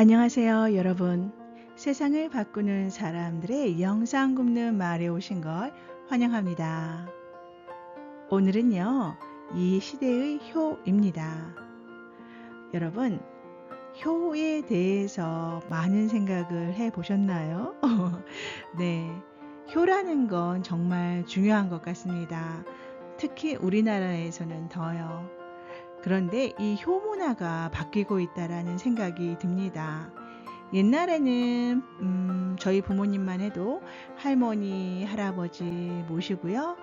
안녕하세요, 여러분. 세상을 바꾸는 사람들의 영상 굽는 말에 오신 걸 환영합니다. 오늘은요, 이 시대의 효입니다. 여러분, 효에 대해서 많은 생각을 해 보셨나요? 네. 효라는 건 정말 중요한 것 같습니다. 특히 우리나라에서는 더요. 그런데 이 효 문화가 바뀌고 있다라는 생각이 듭니다. 옛날에는 저희 부모님만 해도 할머니, 할아버지 모시고요.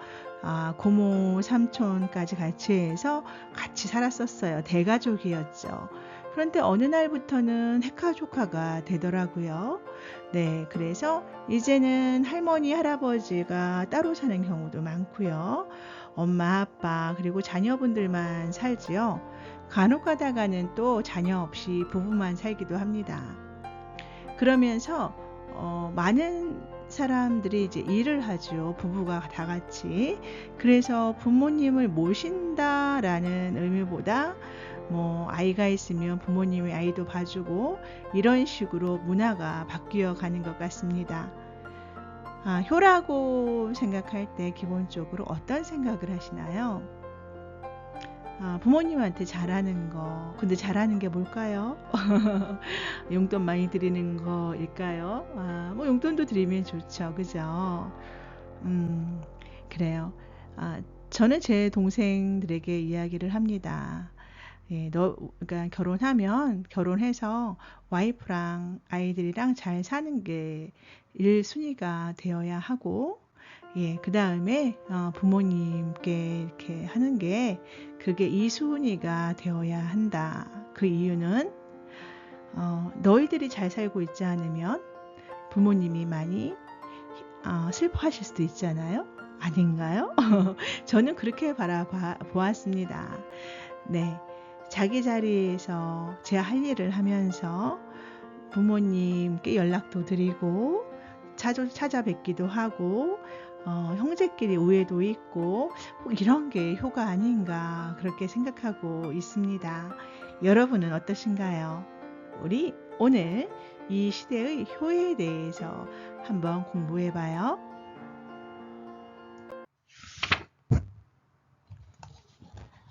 고모, 삼촌까지 같이 해서 같이 살았었어요. 대가족이었죠. 그런데 어느 날부터는 핵가족화가 되더라고요. 네, 그래서 이제는 할머니, 할아버지가 따로 사는 경우도 많고요. 엄마, 아빠, 그리고 자녀분들만 살지요. 간혹 가다가는 또 자녀 없이 부부만 살기도 합니다. 그러면서 많은 사람들이 이제 일을 하죠. 부부가 다 같이. 그래서 부모님을 모신다라는 의미보다 아이가 있으면 부모님의 아이도 봐주고 이런 식으로 문화가 바뀌어 가는 것 같습니다. 효라고 생각할 때 기본적으로 어떤 생각을 하시나요? 부모님한테 잘하는 거. 근데 잘하는 게 뭘까요? 용돈 많이 드리는 거일까요? 용돈도 드리면 좋죠. 그죠? 음, 그래요. 저는 제 동생들에게 이야기를 합니다. 예, 그러니까 결혼해서 와이프랑 아이들이랑 잘 사는 게 1순위가 되어야 하고, 예, 그 다음에 부모님께 이렇게 하는 게 그게 2순위가 되어야 한다. 그 이유는 너희들이 잘 살고 있지 않으면 부모님이 많이 슬퍼하실 수도 있잖아요. 아닌가요? 저는 그렇게 바라보았습니다. 네. 자기 자리에서 제 할 일을 하면서 부모님께 연락도 드리고 자주 찾아뵙기도 하고 형제끼리 우애도 있고 이런 게 효가 아닌가 그렇게 생각하고 있습니다. 여러분은 어떠신가요? 우리 오늘 이 시대의 효에 대해서 한번 공부해 봐요.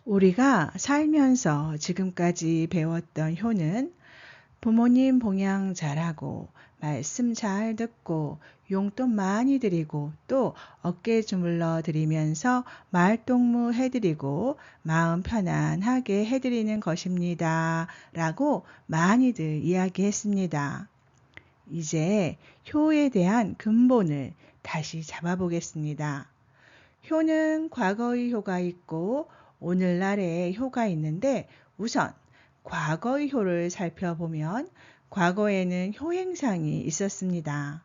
우리가 살면서 지금까지 배웠던 효는 부모님 봉양 잘하고 말씀 잘 듣고 용돈 많이 드리고 또 어깨 주물러 드리면서 말동무 해드리고 마음 편안하게 해드리는 것입니다. 라고 많이들 이야기했습니다. 이제 효에 대한 근본을 다시 잡아보겠습니다. 효는 과거의 효가 있고 오늘날의 효가 있는데 우선 과거의 효를 살펴보면 과거에는 효행상이 있었습니다.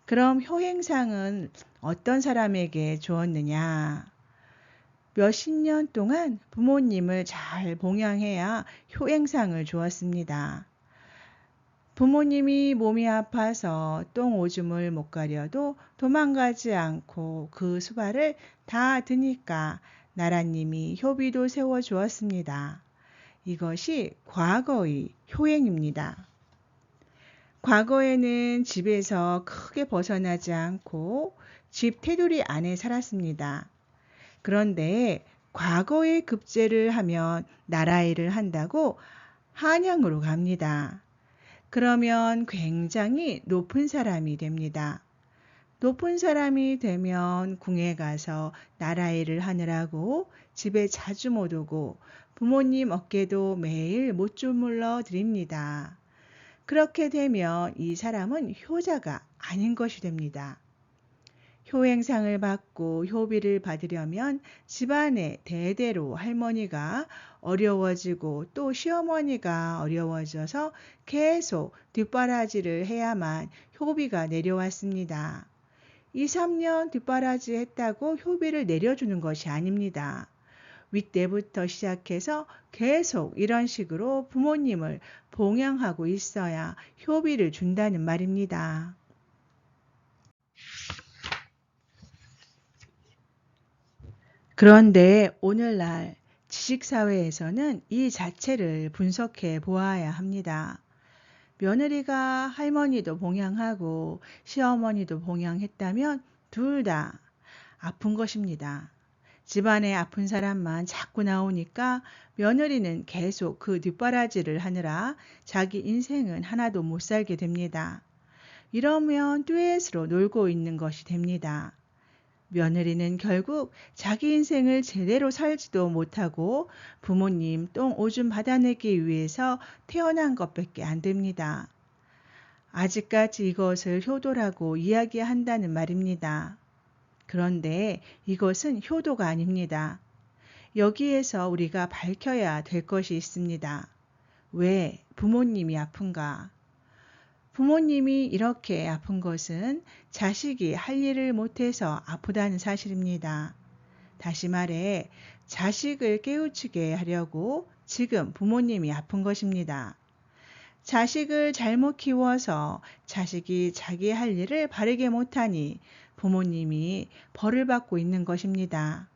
그럼 효행상은 어떤 사람에게 주었느냐? 몇십 년 동안 부모님을 잘 봉양해야 효행상을 주었습니다. 부모님이 몸이 아파서 똥 오줌을 못 가려도 도망가지 않고 그 수발을 다 드니까 나라님이 효비도 세워주었습니다. 이것이 과거의 효행입니다. 과거에는 집에서 크게 벗어나지 않고 집 테두리 안에 살았습니다. 그런데 과거에 급제를 하면 나라일을 한다고 한양으로 갑니다. 그러면 굉장히 높은 사람이 됩니다. 높은 사람이 되면 궁에 가서 나라 일을 하느라고 집에 자주 못 오고 부모님 어깨도 매일 못 주물러 드립니다. 그렇게 되면 이 사람은 효자가 아닌 것이 됩니다. 효행상을 받고 효비를 받으려면 집안에 대대로 할머니가 어려워지고 또 시어머니가 어려워져서 계속 뒷바라지를 해야만 효비가 내려왔습니다. 2, 3년 뒷바라지 했다고 효비를 내려주는 것이 아닙니다. 윗대부터 시작해서 계속 이런 식으로 부모님을 봉양하고 있어야 효비를 준다는 말입니다. 그런데 오늘날 지식사회에서는 이 자체를 분석해 보아야 합니다. 며느리가 할머니도 봉양하고 시어머니도 봉양했다면 둘 다 아픈 것입니다. 집안에 아픈 사람만 자꾸 나오니까 며느리는 계속 그 뒷바라지를 하느라 자기 인생은 하나도 못 살게 됩니다. 이러면 듀엣으로 놀고 있는 것이 됩니다. 며느리는 결국 자기 인생을 제대로 살지도 못하고 부모님 똥 오줌 받아내기 위해서 태어난 것밖에 안 됩니다. 아직까지 이것을 효도라고 이야기한다는 말입니다. 그런데 이것은 효도가 아닙니다. 여기에서 우리가 밝혀야 될 것이 있습니다. 왜 부모님이 아픈가? 부모님이 이렇게 아픈 것은 자식이 할 일을 못해서 아프다는 사실입니다. 다시 말해 자식을 깨우치게 하려고 지금 부모님이 아픈 것입니다. 자식을 잘못 키워서 자식이 자기 할 일을 바르게 못하니 부모님이 벌을 받고 있는 것입니다.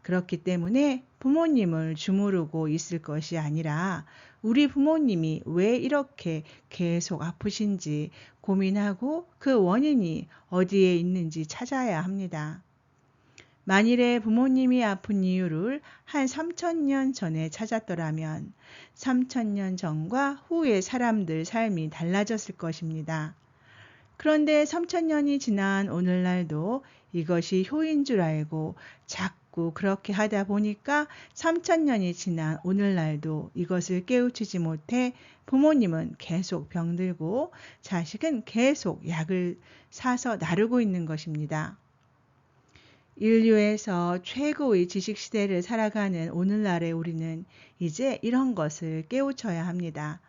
그렇기 때문에 부모님을 주무르고 있을 것이 아니라 우리 부모님이 왜 이렇게 계속 아프신지 고민하고 그 원인이 어디에 있는지 찾아야 합니다. 만일에 부모님이 아픈 이유를 한 3000년 전에 찾았더라면 3000년 전과 후의 사람들 삶이 달라졌을 것입니다. 그런데 3000년이 지난 오늘날도 이것이 효인 줄 알고 자꾸 그렇게 하다 보니까 3000년이 지난 오늘날도 이것을 깨우치지 못해 부모님은 계속 병들고 자식은 계속 약을 사서 나르고 있는 것입니다. 인류에서 최고의 지식 시대를 살아가는 오늘날의 우리는 이제 이런 것을 깨우쳐야 합니다.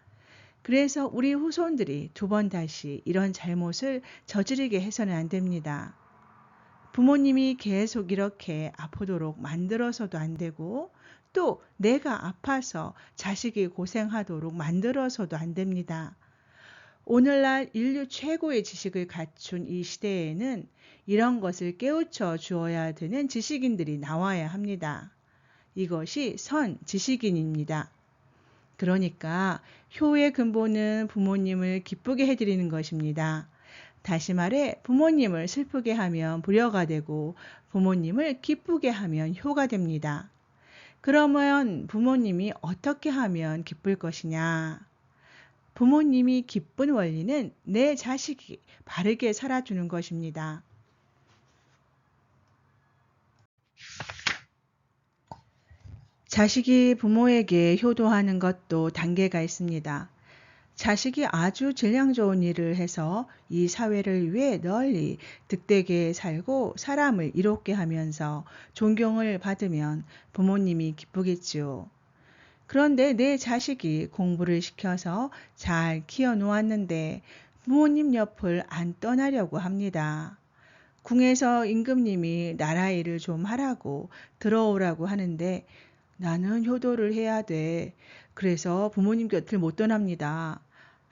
그래서 우리 후손들이 두 번 다시 이런 잘못을 저지르게 해서는 안 됩니다. 부모님이 계속 이렇게 아프도록 만들어서도 안 되고 또 내가 아파서 자식이 고생하도록 만들어서도 안 됩니다. 오늘날 인류 최고의 지식을 갖춘 이 시대에는 이런 것을 깨우쳐 주어야 되는 지식인들이 나와야 합니다. 이것이 선 지식인입니다. 그러니까 효의 근본은 부모님을 기쁘게 해드리는 것입니다. 다시 말해 부모님을 슬프게 하면 불효가 되고 부모님을 기쁘게 하면 효가 됩니다. 그러면 부모님이 어떻게 하면 기쁠 것이냐? 부모님이 기쁜 원리는 내 자식이 바르게 살아주는 것입니다. 자식이 부모에게 효도하는 것도 단계가 있습니다. 자식이 아주 질량 좋은 일을 해서 이 사회를 위해 널리 득되게 살고 사람을 이롭게 하면서 존경을 받으면 부모님이 기쁘겠지요. 그런데 내 자식이 공부를 시켜서 잘 키워 놓았는데 부모님 옆을 안 떠나려고 합니다. 궁에서 임금님이 나라 일을 좀 하라고 들어오라고 하는데 나는 효도를 해야 돼. 그래서 부모님 곁을 못 떠납니다.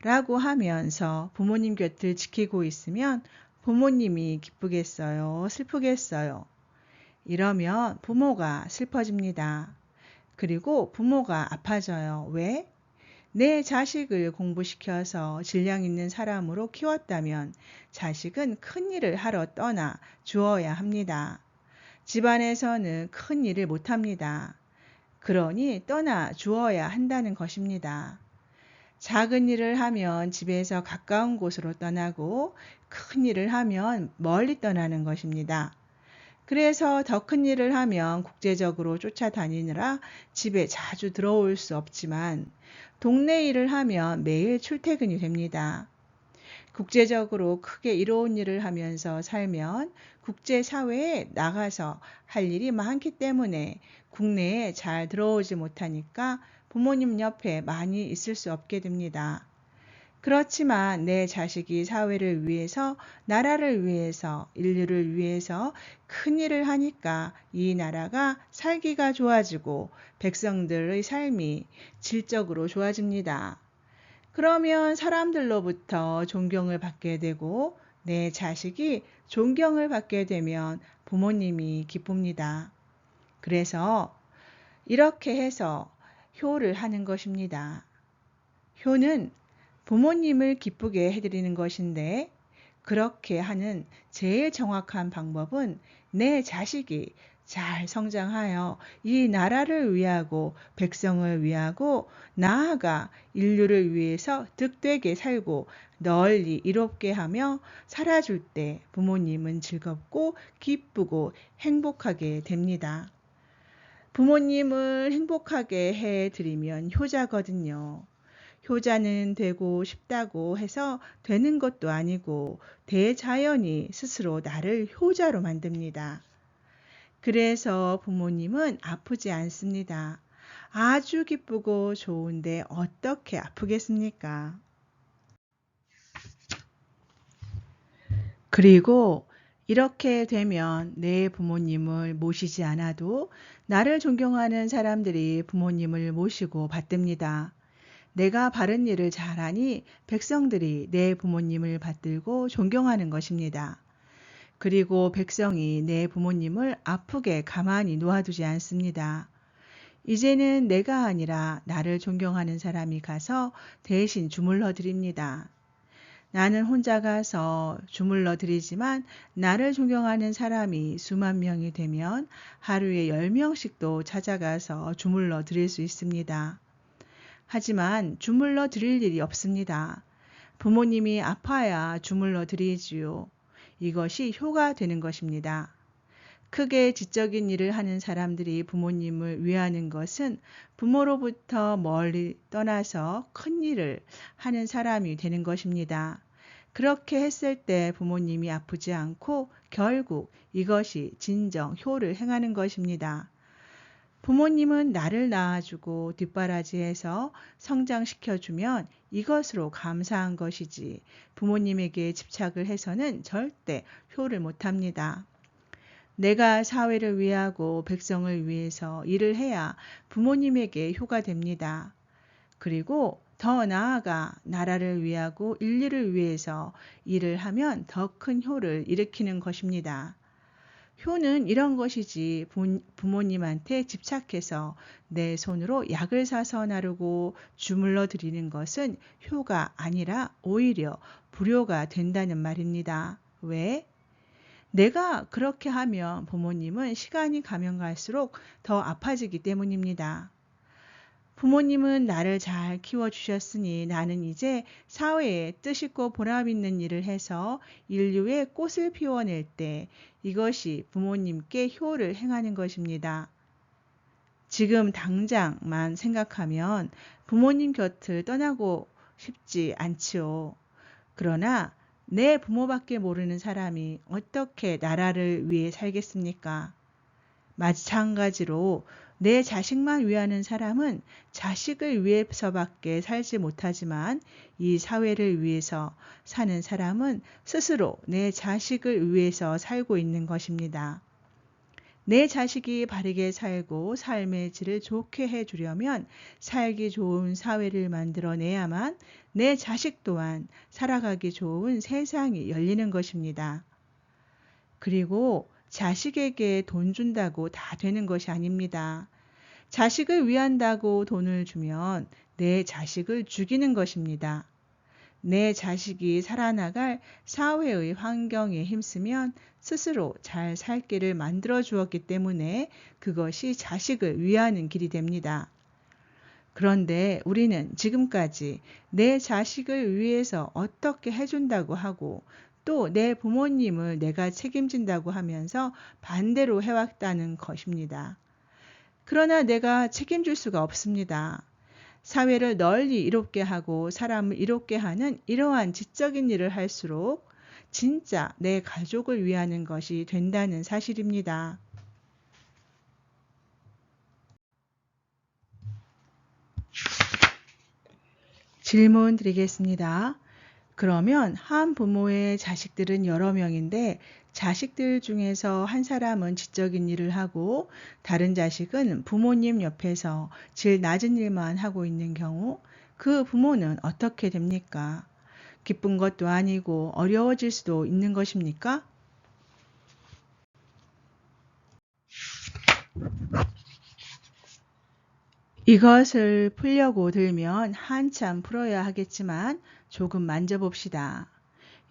라고 하면서 부모님 곁을 지키고 있으면 부모님이 기쁘겠어요? 슬프겠어요? 이러면 부모가 슬퍼집니다. 그리고 부모가 아파져요. 왜? 내 자식을 공부시켜서 질량 있는 사람으로 키웠다면 자식은 큰 일을 하러 떠나 주어야 합니다. 집안에서는 큰 일을 못합니다. 그러니 떠나 주어야 한다는 것입니다. 작은 일을 하면 집에서 가까운 곳으로 떠나고 큰 일을 하면 멀리 떠나는 것입니다. 그래서 더 큰 일을 하면 국제적으로 쫓아다니느라 집에 자주 들어올 수 없지만 동네 일을 하면 매일 출퇴근이 됩니다. 국제적으로 크게 이로운 일을 하면서 살면 국제사회에 나가서 할 일이 많기 때문에 국내에 잘 들어오지 못하니까 부모님 옆에 많이 있을 수 없게 됩니다. 그렇지만 내 자식이 사회를 위해서, 나라를 위해서, 인류를 위해서 큰 일을 하니까 이 나라가 살기가 좋아지고 백성들의 삶이 질적으로 좋아집니다. 그러면 사람들로부터 존경을 받게 되고 내 자식이 존경을 받게 되면 부모님이 기쁩니다. 그래서 이렇게 해서 효를 하는 것입니다. 효는 부모님을 기쁘게 해드리는 것인데 그렇게 하는 제일 정확한 방법은 내 자식이 잘 성장하여 이 나라를 위하고 백성을 위하고 나아가 인류를 위해서 득되게 살고 널리 이롭게 하며 살아줄 때 부모님은 즐겁고 기쁘고 행복하게 됩니다. 부모님을 행복하게 해드리면 효자거든요. 효자는 되고 싶다고 해서 되는 것도 아니고 대자연이 스스로 나를 효자로 만듭니다. 그래서 부모님은 아프지 않습니다. 아주 기쁘고 좋은데 어떻게 아프겠습니까? 그리고 이렇게 되면 내 부모님을 모시지 않아도 나를 존경하는 사람들이 부모님을 모시고 받듭니다. 내가 바른 일을 잘하니 백성들이 내 부모님을 받들고 존경하는 것입니다. 그리고 백성이 내 부모님을 아프게 가만히 놓아두지 않습니다. 이제는 내가 아니라 나를 존경하는 사람이 가서 대신 주물러 드립니다. 나는 혼자 가서 주물러 드리지만 나를 존경하는 사람이 수만 명이 되면 하루에 10명씩도 찾아가서 주물러 드릴 수 있습니다. 하지만 주물러 드릴 일이 없습니다. 부모님이 아파야 주물러 드리지요. 이것이 효가 되는 것입니다. 크게 지적인 일을 하는 사람들이 부모님을 위하는 것은 부모로부터 멀리 떠나서 큰 일을 하는 사람이 되는 것입니다. 그렇게 했을 때 부모님이 아프지 않고 결국 이것이 진정 효를 행하는 것입니다. 부모님은 나를 낳아주고 뒷바라지해서 성장시켜주면 이것으로 감사한 것이지 부모님에게 집착을 해서는 절대 효를 못합니다. 내가 사회를 위하고 백성을 위해서 일을 해야 부모님에게 효가 됩니다. 그리고 더 나아가 나라를 위하고 인류를 위해서 일을 하면 더 큰 효를 일으키는 것입니다. 효는 이런 것이지 부모님한테 집착해서 내 손으로 약을 사서 나르고 주물러 드리는 것은 효가 아니라 오히려 불효가 된다는 말입니다. 왜? 내가 그렇게 하면 부모님은 시간이 가면 갈수록 더 아파지기 때문입니다. 부모님은 나를 잘 키워주셨으니 나는 이제 사회에 뜻있고 보람 있는 일을 해서 인류의 꽃을 피워낼 때 이것이 부모님께 효를 행하는 것입니다. 지금 당장만 생각하면 부모님 곁을 떠나고 싶지 않지요. 그러나 내 부모밖에 모르는 사람이 어떻게 나라를 위해 살겠습니까? 마찬가지로 내 자식만 위하는 사람은 자식을 위해서밖에 살지 못하지만 이 사회를 위해서 사는 사람은 스스로 내 자식을 위해서 살고 있는 것입니다. 내 자식이 바르게 살고 삶의 질을 좋게 해주려면 살기 좋은 사회를 만들어내야만 내 자식 또한 살아가기 좋은 세상이 열리는 것입니다. 그리고 자식에게 돈 준다고 다 되는 것이 아닙니다. 자식을 위한다고 돈을 주면 내 자식을 죽이는 것입니다. 내 자식이 살아나갈 사회의 환경에 힘쓰면 스스로 잘 살 길을 만들어 주었기 때문에 그것이 자식을 위하는 길이 됩니다. 그런데 우리는 지금까지 내 자식을 위해서 어떻게 해준다고 하고 또 내 부모님을 내가 책임진다고 하면서 반대로 해왔다는 것입니다. 그러나 내가 책임질 수가 없습니다. 사회를 널리 이롭게 하고 사람을 이롭게 하는 이러한 지적인 일을 할수록 진짜 내 가족을 위하는 것이 된다는 사실입니다. 질문 드리겠습니다. 그러면 한 부모의 자식들은 여러 명인데 자식들 중에서 한 사람은 지적인 일을 하고 다른 자식은 부모님 옆에서 질 낮은 일만 하고 있는 경우 그 부모는 어떻게 됩니까? 기쁜 것도 아니고 어려워질 수도 있는 것입니까? 이것을 풀려고 들면 한참 풀어야 하겠지만 조금 만져봅시다.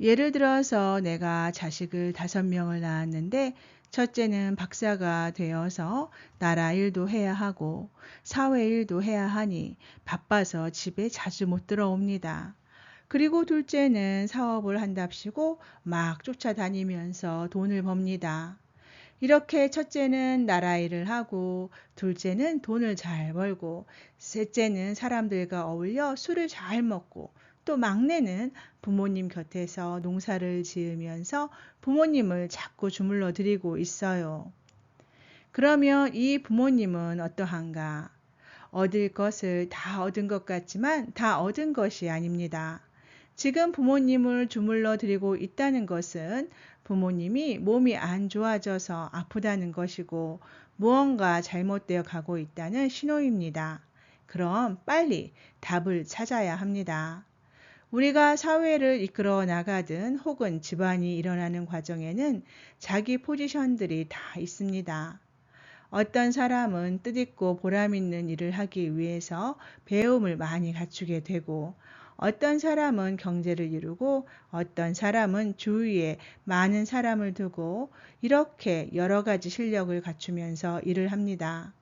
예를 들어서 내가 자식을 5명을 낳았는데 첫째는 박사가 되어서 나라 일도 해야 하고 사회 일도 해야 하니 바빠서 집에 자주 못 들어옵니다. 그리고 둘째는 사업을 한답시고 막 쫓아다니면서 돈을 법니다. 이렇게 첫째는 나라 일을 하고 둘째는 돈을 잘 벌고 셋째는 사람들과 어울려 술을 잘 먹고 또 막내는 부모님 곁에서 농사를 지으면서 부모님을 자꾸 주물러 드리고 있어요. 그러면 이 부모님은 어떠한가? 얻을 것을 다 얻은 것 같지만 다 얻은 것이 아닙니다. 지금 부모님을 주물러 드리고 있다는 것은 부모님이 몸이 안 좋아져서 아프다는 것이고 무언가 잘못되어 가고 있다는 신호입니다. 그럼 빨리 답을 찾아야 합니다. 우리가 사회를 이끌어 나가든 혹은 집안이 일어나는 과정에는 자기 포지션들이 다 있습니다. 어떤 사람은 뜻있고 보람있는 일을 하기 위해서 배움을 많이 갖추게 되고 어떤 사람은 경제를 이루고 어떤 사람은 주위에 많은 사람을 두고 이렇게 여러 가지 실력을 갖추면서 일을 합니다.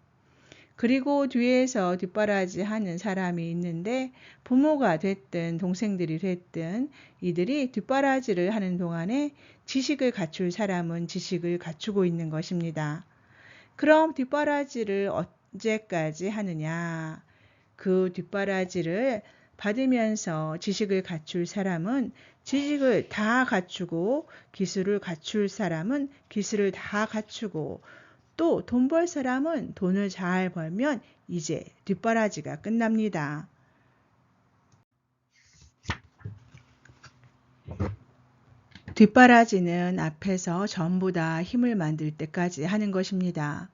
그리고 뒤에서 뒷바라지 하는 사람이 있는데 부모가 됐든 동생들이 됐든 이들이 뒷바라지를 하는 동안에 지식을 갖출 사람은 지식을 갖추고 있는 것입니다. 그럼 뒷바라지를 언제까지 하느냐? 그 뒷바라지를 받으면서 지식을 갖출 사람은 지식을 다 갖추고 기술을 갖출 사람은 기술을 다 갖추고 또 돈 벌 사람은 돈을 잘 벌면 이제 뒷바라지가 끝납니다. 뒷바라지는 앞에서 전부 다 힘을 만들 때까지 하는 것입니다.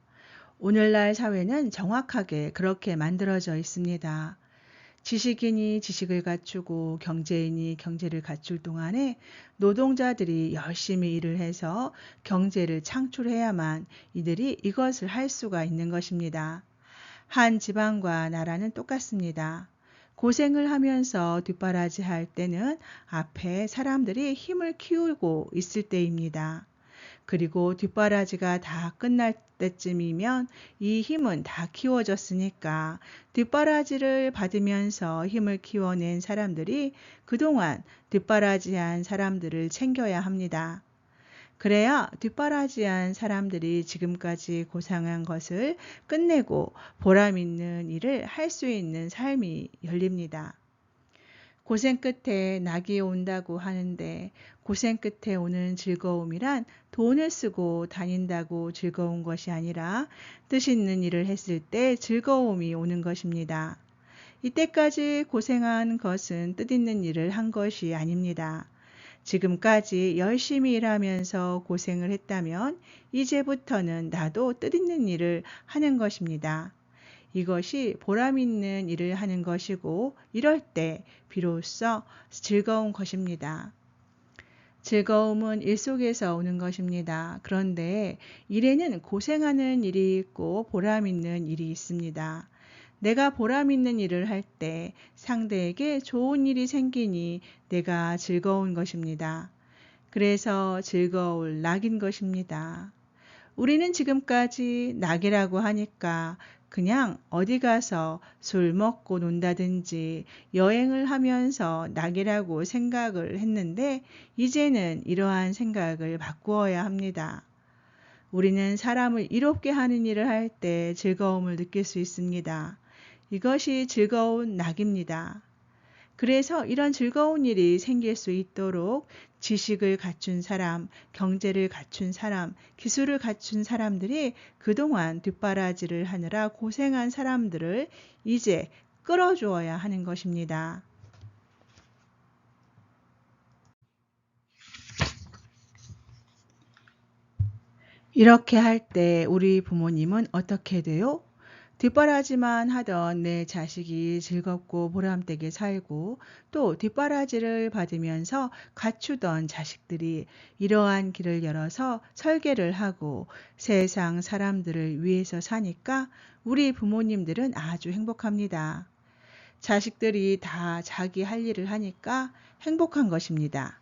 오늘날 사회는 정확하게 그렇게 만들어져 있습니다. 지식인이 지식을 갖추고 경제인이 경제를 갖출 동안에 노동자들이 열심히 일을 해서 경제를 창출해야만 이들이 이것을 할 수가 있는 것입니다. 한 지방과 나라는 똑같습니다. 고생을 하면서 뒷바라지 할 때는 앞에 사람들이 힘을 키우고 있을 때입니다. 그리고 뒷바라지가 다 끝날 때쯤이면 이 힘은 다 키워졌으니까 뒷바라지를 받으면서 힘을 키워낸 사람들이 그동안 뒷바라지한 사람들을 챙겨야 합니다. 그래야 뒷바라지한 사람들이 지금까지 고생한 것을 끝내고 보람 있는 일을 할 수 있는 삶이 열립니다. 고생 끝에 낙이 온다고 하는데 고생 끝에 오는 즐거움이란 돈을 쓰고 다닌다고 즐거운 것이 아니라 뜻 있는 일을 했을 때 즐거움이 오는 것입니다. 이때까지 고생한 것은 뜻 있는 일을 한 것이 아닙니다. 지금까지 열심히 일하면서 고생을 했다면 이제부터는 나도 뜻 있는 일을 하는 것입니다. 이것이 보람 있는 일을 하는 것이고 이럴 때 비로소 즐거운 것입니다. 즐거움은 일 속에서 오는 것입니다. 그런데 일에는 고생하는 일이 있고 보람 있는 일이 있습니다. 내가 보람 있는 일을 할 때 상대에게 좋은 일이 생기니 내가 즐거운 것입니다. 그래서 즐거울 낙인 것입니다. 우리는 지금까지 낙이라고 하니까 그냥 어디 가서 술 먹고 논다든지 여행을 하면서 낙이라고 생각을 했는데 이제는 이러한 생각을 바꾸어야 합니다. 우리는 사람을 이롭게 하는 일을 할 때 즐거움을 느낄 수 있습니다. 이것이 즐거운 낙입니다. 그래서 이런 즐거운 일이 생길 수 있도록 지식을 갖춘 사람, 경제를 갖춘 사람, 기술을 갖춘 사람들이 그동안 뒷바라지를 하느라 고생한 사람들을 이제 끌어주어야 하는 것입니다. 이렇게 할 때 우리 부모님은 어떻게 돼요? 뒷바라지만 하던 내 자식이 즐겁고 보람되게 살고 또 뒷바라지를 받으면서 갖추던 자식들이 이러한 길을 열어서 설계를 하고 세상 사람들을 위해서 사니까 우리 부모님들은 아주 행복합니다. 자식들이 다 자기 할 일을 하니까 행복한 것입니다.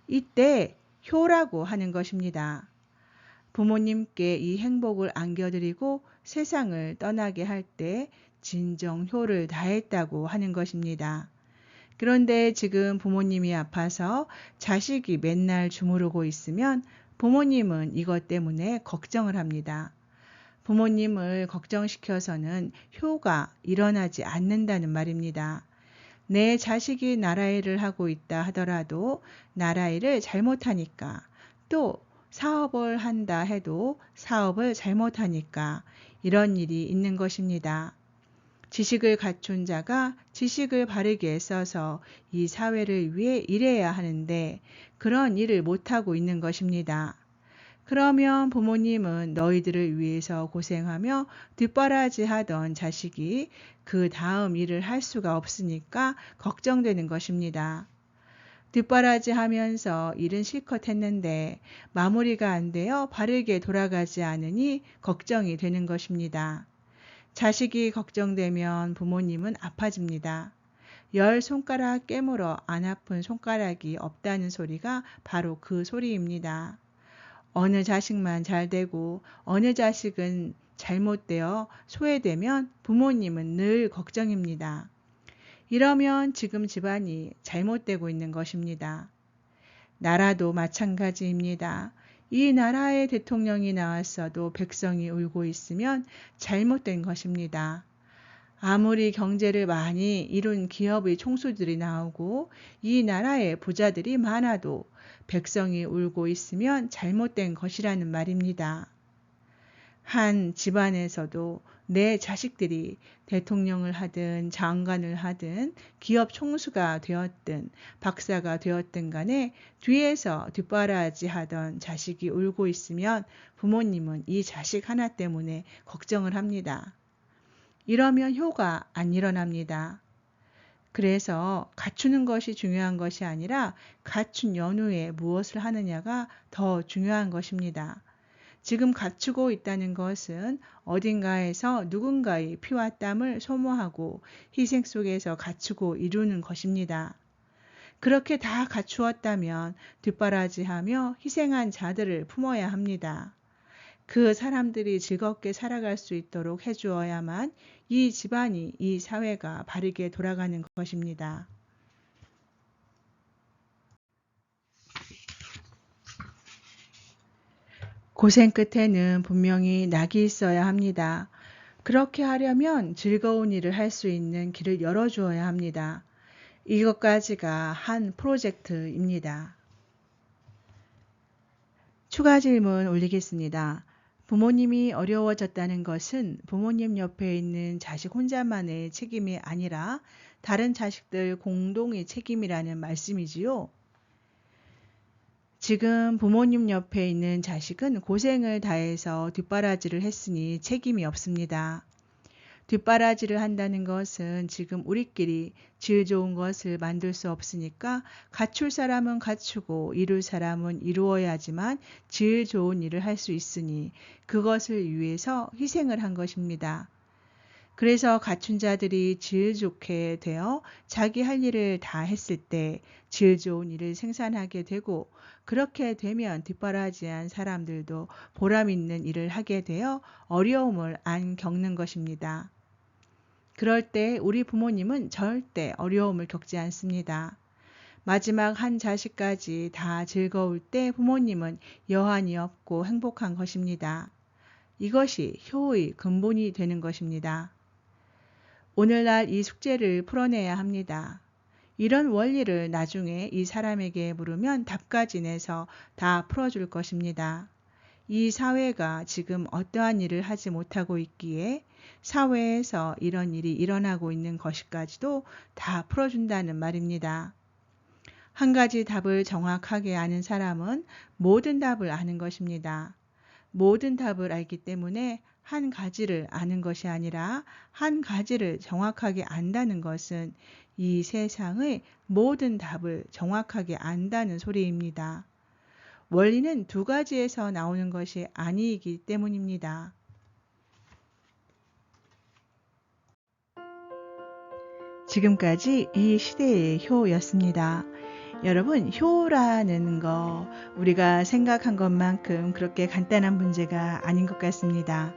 이때 효라고 하는 것입니다. 부모님께 이 행복을 안겨드리고 세상을 떠나게 할 때 진정 효를 다했다고 하는 것입니다. 그런데 지금 부모님이 아파서 자식이 맨날 주무르고 있으면 부모님은 이것 때문에 걱정을 합니다. 부모님을 걱정시켜서는 효가 일어나지 않는다는 말입니다. 내 자식이 나라일을 하고 있다 하더라도 나라일을 잘못하니까 또 사업을 한다 해도 사업을 잘못하니까 이런 일이 있는 것입니다. 지식을 갖춘 자가 지식을 바르게 써서 이 사회를 위해 일해야 하는데 그런 일을 못하고 있는 것입니다. 그러면 부모님은 너희들을 위해서 고생하며 뒷바라지 하던 자식이 그 다음 일을 할 수가 없으니까 걱정되는 것입니다. 뒷바라지 하면서 일은 실컷 했는데 마무리가 안 되어 바르게 돌아가지 않으니 걱정이 되는 것입니다. 자식이 걱정되면 부모님은 아파집니다. 10손가락 깨물어 안 아픈 손가락이 없다는 소리가 바로 그 소리입니다. 어느 자식만 잘 되고 어느 자식은 잘못되어 소외되면 부모님은 늘 걱정입니다. 이러면 지금 집안이 잘못되고 있는 것입니다. 나라도 마찬가지입니다. 이 나라의 대통령이 나왔어도 백성이 울고 있으면 잘못된 것입니다. 아무리 경제를 많이 이룬 기업의 총수들이 나오고 이 나라에 부자들이 많아도 백성이 울고 있으면 잘못된 것이라는 말입니다. 한 집안에서도 내 자식들이 대통령을 하든 장관을 하든 기업 총수가 되었든 박사가 되었든 간에 뒤에서 뒷바라지 하던 자식이 울고 있으면 부모님은 이 자식 하나 때문에 걱정을 합니다. 이러면 효가 안 일어납니다. 그래서 갖추는 것이 중요한 것이 아니라 갖춘 연후에 무엇을 하느냐가 더 중요한 것입니다. 지금 갖추고 있다는 것은 어딘가에서 누군가의 피와 땀을 소모하고 희생 속에서 갖추고 이루는 것입니다. 그렇게 다 갖추었다면 뒷바라지하며 희생한 자들을 품어야 합니다. 그 사람들이 즐겁게 살아갈 수 있도록 해주어야만 이 집안이, 이 사회가 바르게 돌아가는 것입니다. 고생 끝에는 분명히 낙이 있어야 합니다. 그렇게 하려면 즐거운 일을 할 수 있는 길을 열어주어야 합니다. 이것까지가 한 프로젝트입니다. 추가 질문 올리겠습니다. 부모님이 어려워졌다는 것은 부모님 옆에 있는 자식 혼자만의 책임이 아니라 다른 자식들 공동의 책임이라는 말씀이지요. 지금 부모님 옆에 있는 자식은 고생을 다해서 뒷바라지를 했으니 책임이 없습니다. 뒷바라지를 한다는 것은 지금 우리끼리 질 좋은 것을 만들 수 없으니까 갖출 사람은 갖추고 이룰 사람은 이루어야지만 질 좋은 일을 할 수 있으니 그것을 위해서 희생을 한 것입니다. 그래서 갖춘 자들이 질 좋게 되어 자기 할 일을 다 했을 때 질 좋은 일을 생산하게 되고 그렇게 되면 뒷바라지한 사람들도 보람 있는 일을 하게 되어 어려움을 안 겪는 것입니다. 그럴 때 우리 부모님은 절대 어려움을 겪지 않습니다. 마지막 한 자식까지 다 즐거울 때 부모님은 여한이 없고 행복한 것입니다. 이것이 효의 근본이 되는 것입니다. 오늘날 이 숙제를 풀어내야 합니다. 이런 원리를 나중에 이 사람에게 물으면 답까지 내서 다 풀어줄 것입니다. 이 사회가 지금 어떠한 일을 하지 못하고 있기에 사회에서 이런 일이 일어나고 있는 것까지도 다 풀어준다는 말입니다. 한 가지 답을 정확하게 아는 사람은 모든 답을 아는 것입니다. 모든 답을 알기 때문에 한 가지를 아는 것이 아니라 한 가지를 정확하게 안다는 것은 이 세상의 모든 답을 정확하게 안다는 소리입니다. 원리는 두 가지에서 나오는 것이 아니기 때문입니다. 지금까지 이 시대의 효였습니다. 여러분, 효라는 거 우리가 생각한 것만큼 그렇게 간단한 문제가 아닌 것 같습니다.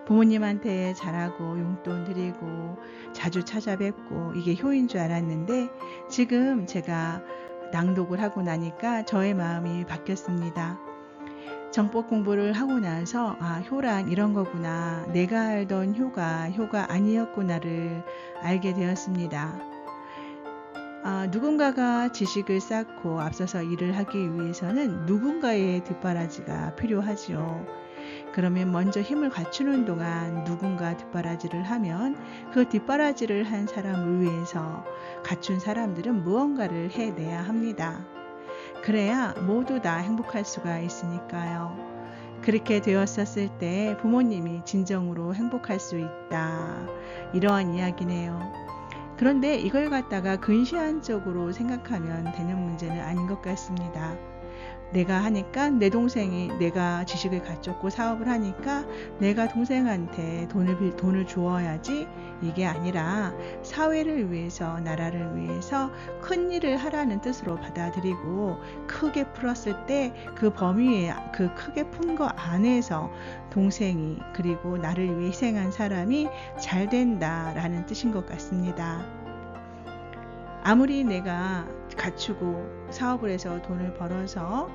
부모님한테 잘하고 용돈 드리고 자주 찾아뵙고 이게 효인 줄 알았는데 지금 제가 낭독을 하고 나니까 저의 마음이 바뀌었습니다. 정법 공부를 하고 나서 효란 이런 거구나. 내가 알던 효가 아니었구나를 알게 되었습니다. 누군가가 지식을 쌓고 앞서서 일을 하기 위해서는 누군가의 뒷바라지가 필요하지요. 그러면 먼저 힘을 갖추는 동안 누군가 뒷바라지를 하면 그 뒷바라지를 한 사람을 위해서 갖춘 사람들은 무언가를 해내야 합니다. 그래야 모두 다 행복할 수가 있으니까요. 그렇게 되었었을 때 부모님이 진정으로 행복할 수 있다. 이러한 이야기네요. 그런데 이걸 갖다가 근시안적으로 생각하면 되는 문제는 아닌 것 같습니다. 내가 하니까 내 동생이 내가 지식을 갖췄고 사업을 하니까 내가 동생한테 돈을 주어야지 이게 아니라 사회를 위해서 나라를 위해서 큰 일을 하라는 뜻으로 받아들이고 크게 풀었을 때 그 범위에 그 크게 푼 거 안에서 동생이 그리고 나를 위해 희생한 사람이 잘 된다라는 뜻인 것 같습니다. 아무리 내가 갖추고 사업을 해서 돈을 벌어서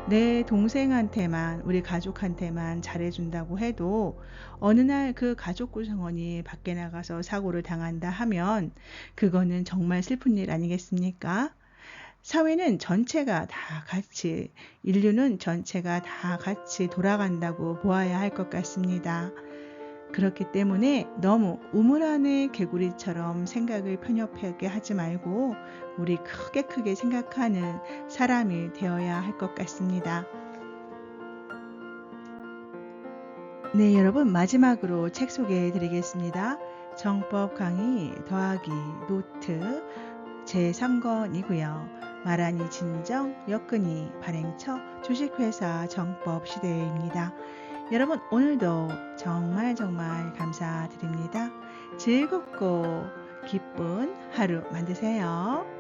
내 동생한테만 우리 가족한테만 잘해준다고 해도 어느 날 그 가족 구성원이 밖에 나가서 사고를 당한다 하면 그거는 정말 슬픈 일 아니겠습니까? 사회는 전체가 다 같이 인류는 전체가 다 같이 돌아간다고 보아야 할 것 같습니다. 그렇기 때문에 너무 우물 안의 개구리처럼 생각을 편협하게 하지 말고 우리 크게 생각하는 사람이 되어야 할 것 같습니다. 네, 여러분 마지막으로 책 소개해 드리겠습니다. 정법 강의 더하기 노트 제3권이고요. 말하니 진정, 엮으니 발행처 주식회사 정법시대입니다. 여러분 오늘도 정말 감사드립니다. 즐겁고 기쁜 하루 만드세요.